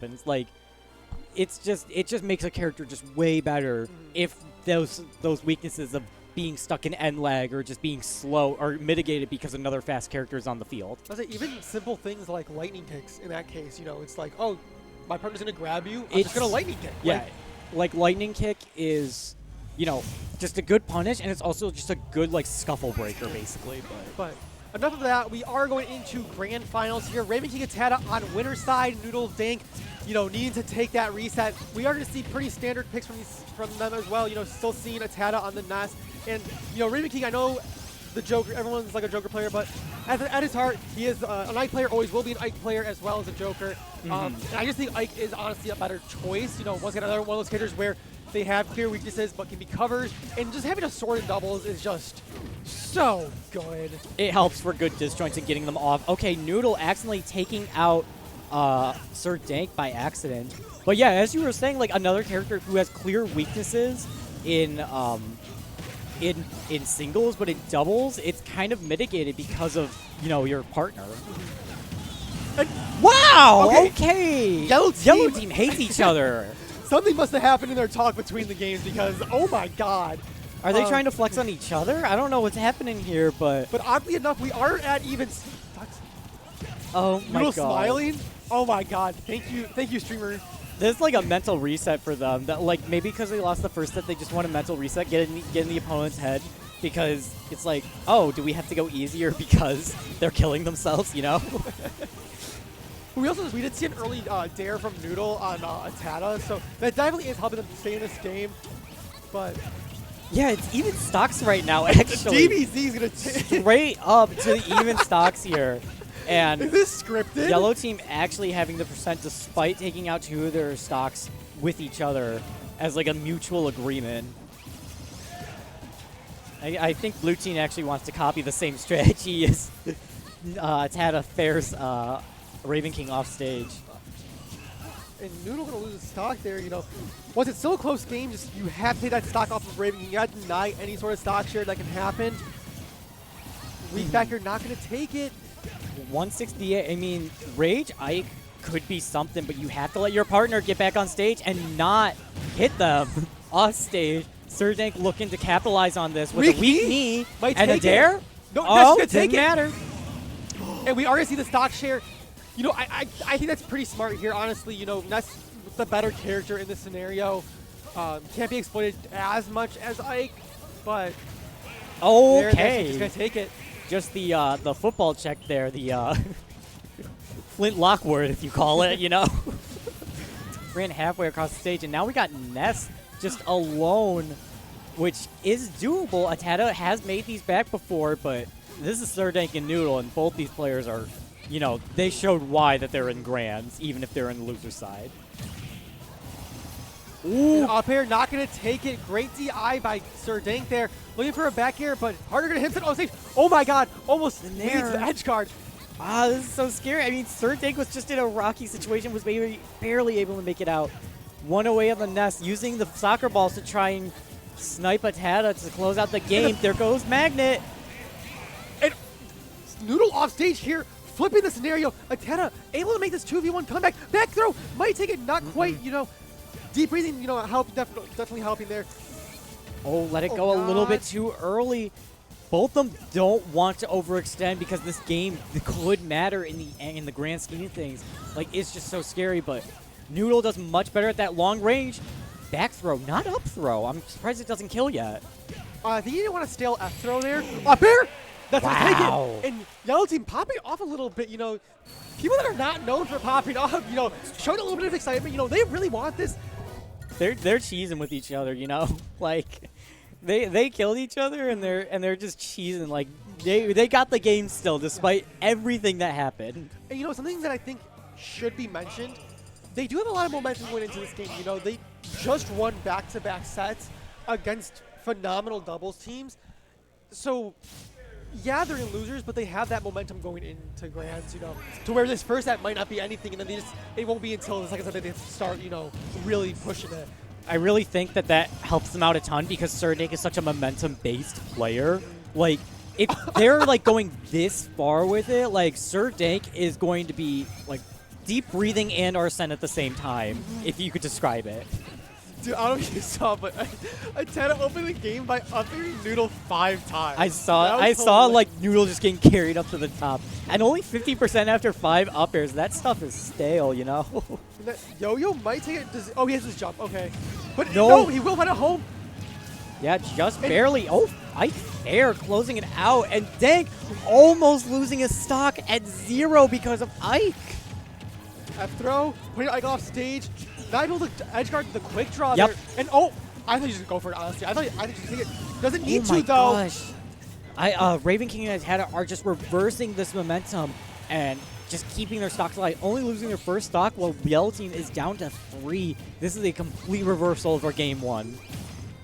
happens. Like, it just makes a character just way better if those weaknesses of being stuck in end lag or just being slow are mitigated because another fast character is on the field. I was like, even simple things like lightning kicks in that case, you know, it's like, oh, my partner's going to grab you, I'm just going to lightning kick. Yeah, like lightning kick is, you know, just a good punish, and it's also just a good, like, scuffle breaker, basically. But enough of that. We are going into grand finals here. Ravenking ATATA on winner's side. Noodle, Dank, you know, needing to take that reset. We are going to see pretty standard picks from them as well. You know, still seeing ATATA on the NES. And, you know, Ravenking, I know the Joker, everyone's like a Joker player, but at his heart, he is an Ike player, always will be an Ike player as well as a Joker. And I just think Ike is honestly a better choice. You know, once again, another one of those characters where they have clear weaknesses but can be covered. And just having a sword in doubles is just so good. It helps for good disjoints and getting them off. Okay, Noodle accidentally taking out Sir Dank by accident. But yeah, as you were saying, like another character who has clear weaknesses in singles, but in doubles, it's kind of mitigated because of, you know, your partner. Wow! Okay! Yellow team hates each other. Something must have happened in their talk between the games because, oh my god. Are they trying to flex on each other? I don't know what's happening here, but... But oddly enough, we are at even... Oh my god. Smiling? Oh my god. Thank you, streamer. This is like a mental reset for them. That, like, maybe because they lost the first set, they just want a mental reset, get in the opponent's head, because it's like, oh, do we have to go easier because they're killing themselves, you know? We did see an early dare from Noodle on ATATA, so that definitely is helping them stay in this game. But yeah, it's even stocks right now, actually. DBZ is going to straight up to the even stocks here. And is this scripted? Yellow team actually having the percent despite taking out 2 of their stocks with each other as like a mutual agreement. I think blue team actually wants to copy the same strategy as ATATA fares Ravenking off stage. And Noodle going to lose his stock there, you know. Once it's still a close game, just you have to take that stock off of Ravenking. You got to deny any sort of stock share that can happen. Weak back, you're not going to take it. 168, I mean, Rage Ike could be something, but you have to let your partner get back on stage and not hit them off stage. Sir Dank looking to capitalize on this with a weak knee and a dare. No, didn't matter. And we already see the stock share. You know, I think that's pretty smart here, honestly. You know, Ness the better character in this scenario. Can't be exploited as much as Ike, but okay, he's going to take it. Just the football check there, the Flint Lockwood, if you call it, you know. Ran halfway across the stage, and now we got Ness just alone, which is doable. ATATA has made these back before, but this is Sir Dank and Noodle, and both these players are, you know, they showed why that they're in grands, even if they're in the loser side. Ooh. Up air, not going to take it. Great DI by Sir Dank there. Looking for a back air, but harder going to hit it on stage. Oh my god, almost leads the edge guard. Ah, this is so scary. I mean, Sir Dank was just in a rocky situation, was barely able to make it out. One away on the nest, using the soccer balls to try and snipe ATATA to close out the game. There goes Magnet. And Noodle off stage here, flipping the scenario. ATATA able to make this 2v1 comeback. Back throw, might take it, not quite, you know. Deep breathing, you know, definitely helping there. Oh, let it go a little bit too early. Both of them don't want to overextend because this game could matter in the grand scheme of things. Like, it's just so scary, but Noodle does much better at that long range. Back throw, not up throw. I'm surprised it doesn't kill yet. I think you didn't want to stale F throw there. Up air! That's wow. Gonna take it. And Yellow team popping off a little bit, you know. People that are not known for popping off, you know, showing a little bit of excitement. You know, they really want this. They're cheesing with each other, you know, like they killed each other and they're just cheesing. Like they got the game still despite everything that happened. And you know, something that I think should be mentioned, they do have a lot of momentum going into this game. You know, they just won back-to-back sets against phenomenal doubles teams. So yeah, they're in losers, but they have that momentum going into grands, you know, to where this first set might not be anything, and then it won't be until the second set that they start, you know, really pushing it. I really think that helps them out a ton because Sir Dank is such a momentum-based player. Like, if they're, like, going this far with it, like, Sir Dank is going to be, like, deep breathing and Arsene at the same time, if you could describe it. Dude, I don't know if you saw, but ATATA opened the game by upping Noodle 5 times. I saw like Noodle just getting carried up to the top. And only 50% after 5 up airs. That stuff is stale, you know? Yo-Yo might take it. Oh, he has his jump. Okay. But No. no, he will find a home. Yeah, just barely. Oh, Ike Fair closing it out. And Dank almost losing his stock at 0 because of Ike. F throw, putting Ike off stage. Not able to edge guard the quick draw Yep. there. And oh, I thought you should go for it, honestly. I thought you should take it. Doesn't need Oh my to, though. gosh. Ravenking and ATATA are just reversing this momentum and just keeping their stocks alive, only losing their first stock while Yellow Team is down to 3. This is a complete reversal for game 1.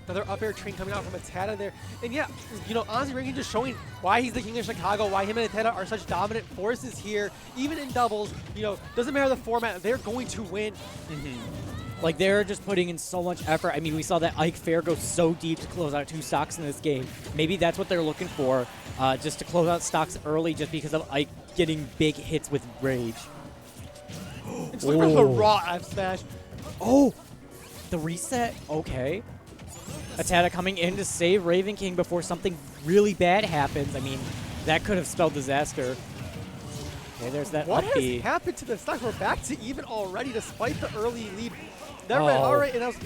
Another up air train coming out from ATATA there. And yeah, you know, honestly, Ravenking just showing why he's the king of Chicago, why him and ATATA are such dominant forces here. Even in doubles, you know, doesn't matter the format, they're going to win. Like, they're just putting in so much effort. I mean, we saw that Ike Fair go so deep to close out 2 stocks in this game. Maybe that's what they're looking for, just to close out stocks early just because of Ike getting big hits with Rage. Just look for the raw F smash. Oh! The reset? Okay. ATATA coming in to save Ravenking before something really bad happens. I mean, that could have spelled disaster. Okay, there's that What up B. has happened to the stock? We're back to even already despite the early lead. Never mind. All right, and that was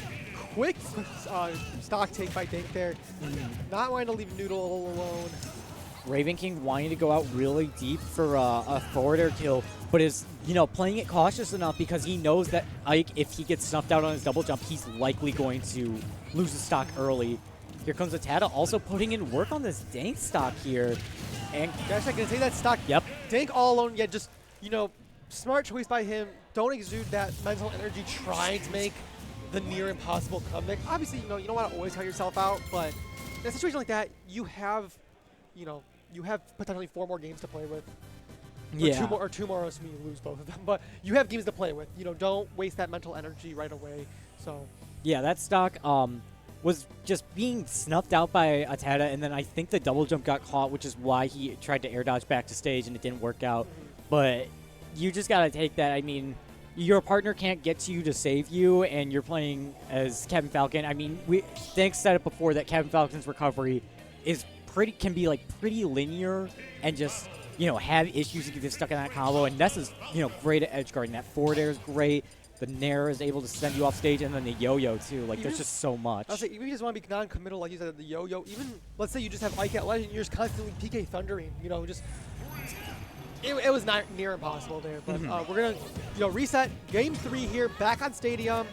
quick stock take by Dank there. Not wanting to leave Noodle alone. Ravenking wanting to go out really deep for a forward air kill, but is, you know, playing it cautious enough because he knows that Ike, if he gets snuffed out on his double jump, he's likely going to lose his stock early. Here comes ATATA also putting in work on this Dank stock here. And Gosh, I can take that stock. Yep. Dank all alone, yeah, just, you know, smart choice by him. Don't exude that mental energy trying to make the near impossible comeback. Obviously, you know, you don't want to always count yourself out, but in a situation like that, you have, you know, you have potentially 4 more games to play with. yeah. Or two more, assuming you lose both of them. But you have games to play with. You know, don't waste that mental energy right away. So. Yeah, that stock was just being snuffed out by ATATA, and then I think the double jump got caught, which is why he tried to air dodge back to stage, and it didn't work out. But you just got to take that. I mean, your partner can't get to you to save you, and you're playing as Captain Falcon. I mean, Dank said it before that Captain Falcon's recovery is can be like pretty linear and just, you know, have issues to get stuck in that combo. And Ness is, you know, great at edge guarding. That forward air is great. The Nair is able to send you off stage, and then the yo-yo too. Like, there's just so much. I'll say, even if you just want to be non-committal, like you said, the yo-yo, even, let's say you just have Ike at Legend, you're just constantly PK thundering, you know, just, it was not near impossible there. But we're going to, you know, reset game 3 here, back on Stadium.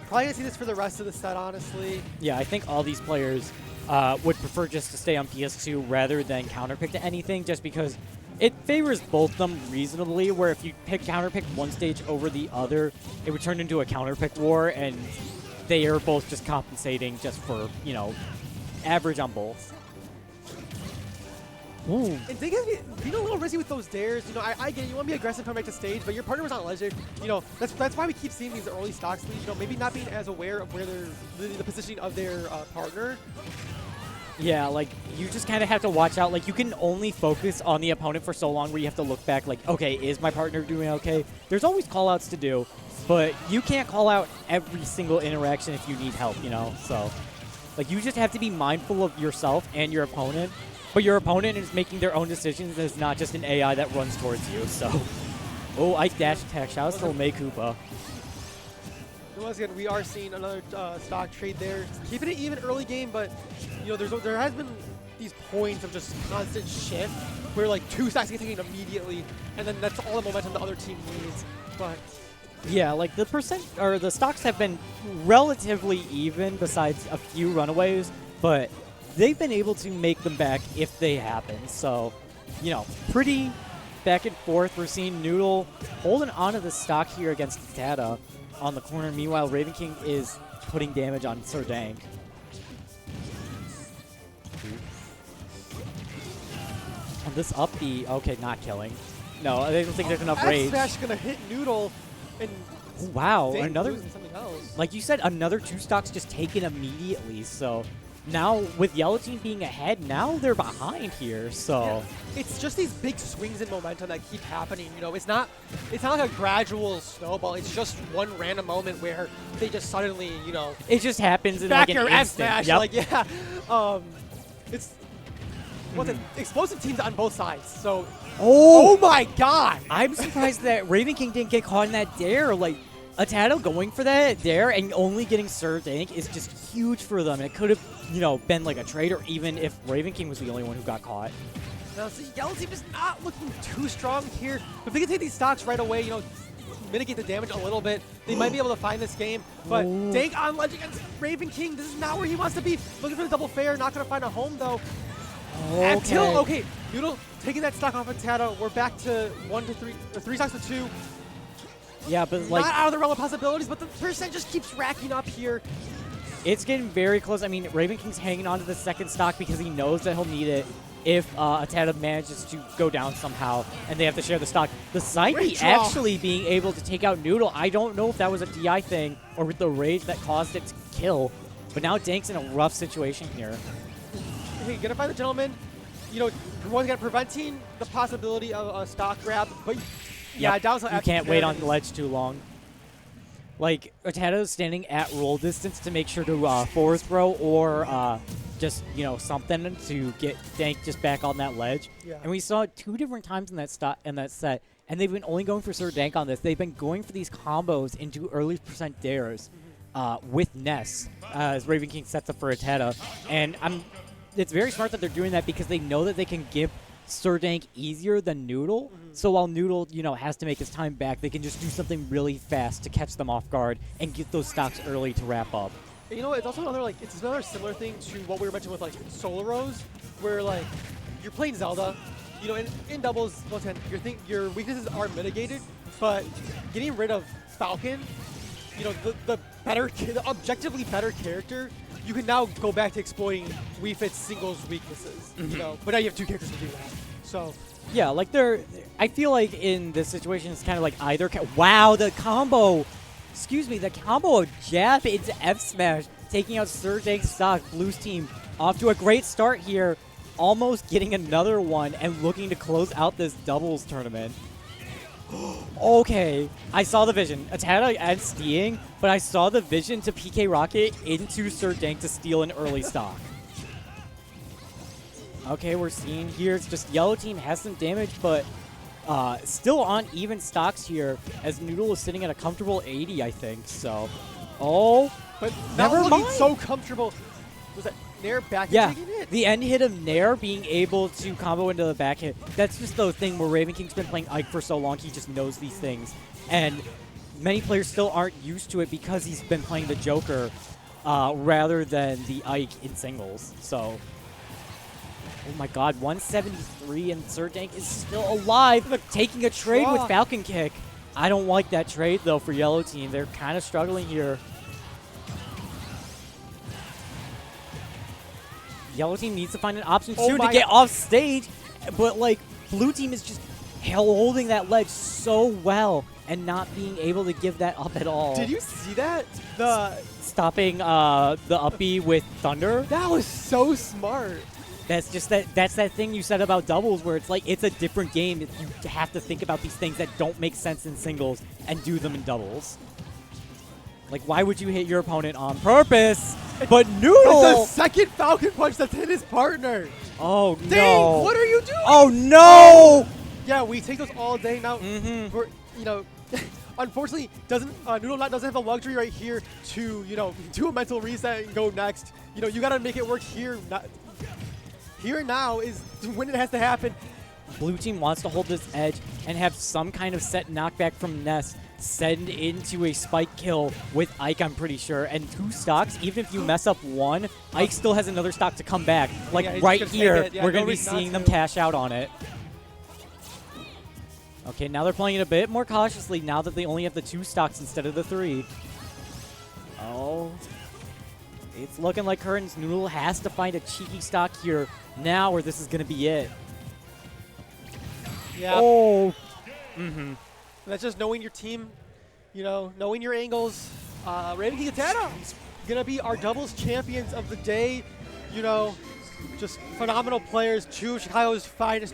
Probably going to see this for the rest of the set, honestly. Yeah, I think all these players would prefer just to stay on PS2 rather than counterpick to anything, just because it favors both of them reasonably, where if you counterpick one stage over the other, it would turn into a counterpick war, and they are both just compensating just for, you know, average on both. Ooh. And Dank is being a little risky with those dares. You know, I get it. You want to be aggressive coming back to stage, but your partner was on Legend. You know, that's why we keep seeing these early stocks leads. You know, maybe not being as aware of where they're the positioning of their partner. Yeah, like, you just kind of have to watch out. Like, you can only focus on the opponent for so long where you have to look back, like, okay, is my partner doing okay? There's always call-outs to do, but you can't call out every single interaction if you need help, you know? So, like, you just have to be mindful of yourself and your opponent, but your opponent is making their own decisions. It's not just an AI that runs towards you, so. Oh, Ike dash attack. Shout out to May Koopa. Once again, we are seeing another stock trade there. Keeping it even early game, but you know, there has been these points of just constant shift where like 2 stocks get taken immediately, and then that's all the momentum the other team needs. But yeah, like the stocks have been relatively even besides a few runaways, but they've been able to make them back if they happen. So, you know, pretty back and forth. We're seeing Noodle holding onto the stock here against ATATA on the corner. Meanwhile, Ravenking is putting damage on Sir Dank. And this up B, okay, not killing. No, I don't think there's enough rage. F-Smash gonna hit Noodle, and wow, Dank another, losing something else. like you said, another 2 stocks just taken immediately. So, now with Yellow Team being ahead, now they're behind here. So yeah. It's just these big swings in momentum that keep happening. You know, it's not like a gradual snowball. It's just one random moment where they just suddenly, you know, it just happens in back like an your instant. smash. Yep. Like it's what's it? Explosive teams on both sides. So oh my god! I'm surprised that Ravenking didn't get caught in that dare. Like, ATATA going for that dare and only getting served Dank is just huge for them. And it could have, you know, been like a trade, or even if Ravenking was the only one who got caught. Now, see, Yellow Team is not looking too strong here. If they can take these stocks right away, you know, mitigate the damage a little bit, they might be able to find this game. But Dank on ledge against Ravenking, this is not where he wants to be. Looking for the double fair, not going to find a home, though. Okay, Noodle taking that stock off of ATATA. We're back to 1 to 3, or 3 stocks to 2. Yeah, but like, not out of the realm of possibilities, but the percent just keeps racking up here. It's getting very close. I mean, Ravenking's hanging on to the second stock because he knows that he'll need it if ATATA manages to go down somehow and they have to share the stock. The side B actually being able to take out Noodle, I don't know if that was a DI thing or with the rage that caused it to kill, but now Dank's in a rough situation here. Hey, gonna find the gentleman, you know, once again preventing the possibility of a stock grab, but yeah, I doubt you can't wait on the ledge too long. Like, ATATA is standing at roll distance to make sure to forward throw or just, you know, something to get Dank just back on that ledge. Yeah. And we saw it 2 different times in that set, and they've been only going for Sir Dank on this. They've been going for these combos into early percent dares with Ness as Ravenking sets up for ATATA. And it's very smart that they're doing that because they know that they can give Sir Dank easier than Noodle. So while Noodle, you know, has to make his time back, they can just do something really fast to catch them off guard and get those stocks early to wrap up. You know, it's also another similar thing to what we were mentioning with like Solar Rose, where like you're playing Zelda, you know, in doubles, once again, your weaknesses are mitigated, but getting rid of Falcon, you know, the objectively better character, you can now go back to exploiting Wii Fit's singles weaknesses, you know, but now you have 2 characters to do that. So yeah, like I feel like in this situation it's kind of like either. Wow, the combo. Excuse me, the combo of jab into F smash, taking out Sir Dank's stock. Blue's team off to a great start here, almost getting another one and looking to close out this doubles tournament. Okay, I saw the vision. ATATA and steeing, but I saw the vision to PK Rocket into Sir Dank to steal an early stock. Okay, we're seeing here, it's just Yellow Team has some damage, but still on even stocks here, as Noodle is sitting at a comfortable 80, I think, so. Oh, but never looking mind. so comfortable. Was that Nair back yeah, taking it? The end hit of Nair being able to combo into the back hit, that's just the thing where Ravenking's been playing Ike for so long, he just knows these things. And many players still aren't used to it because he's been playing the Joker rather than the Ike in singles, so. Oh my god, 173 and Sir Dank is still alive, taking a trade with Falcon Kick. I don't like that trade though for Yellow Team. They're kind of struggling here. Yellow Team needs to find an option soon to get off stage, but like Blue Team is just holding that ledge so well and not being able to give that up at all. Did you see that? The stopping the up B with Thunder? That was so smart. That's just that's that thing you said about doubles where it's like it's a different game. You have to think about these things that don't make sense in singles and do them in doubles. Like, why would you hit your opponent on purpose? But Noodle! It's the second Falcon Punch that's hit his partner. Oh, no. Dang, what are you doing? Oh, no! Yeah, we take those all day now. We're, you know, unfortunately, Noodle doesn't have the luxury right here to, you know, do a mental reset and go next. You know, you got to make it work here. Here now is when it has to happen. Blue Team wants to hold this edge and have some kind of set knockback from Ness, send into a spike kill with Ike, I'm pretty sure. And 2 stocks, even if you mess up 1, Ike still has another stock to come back. Like, yeah, right here, we're going to be seeing them cash out on it. Okay, now they're playing it a bit more cautiously now that they only have the 2 stocks instead of the 3. Oh. It's looking like Curtains Noodle has to find a cheeky stock here now, or this is going to be it. Yeah. Oh. That's just knowing your team, you know, knowing your angles. Ravenking ATATA is going to be our doubles champions of the day. you know, just phenomenal players, two of Chicago's finest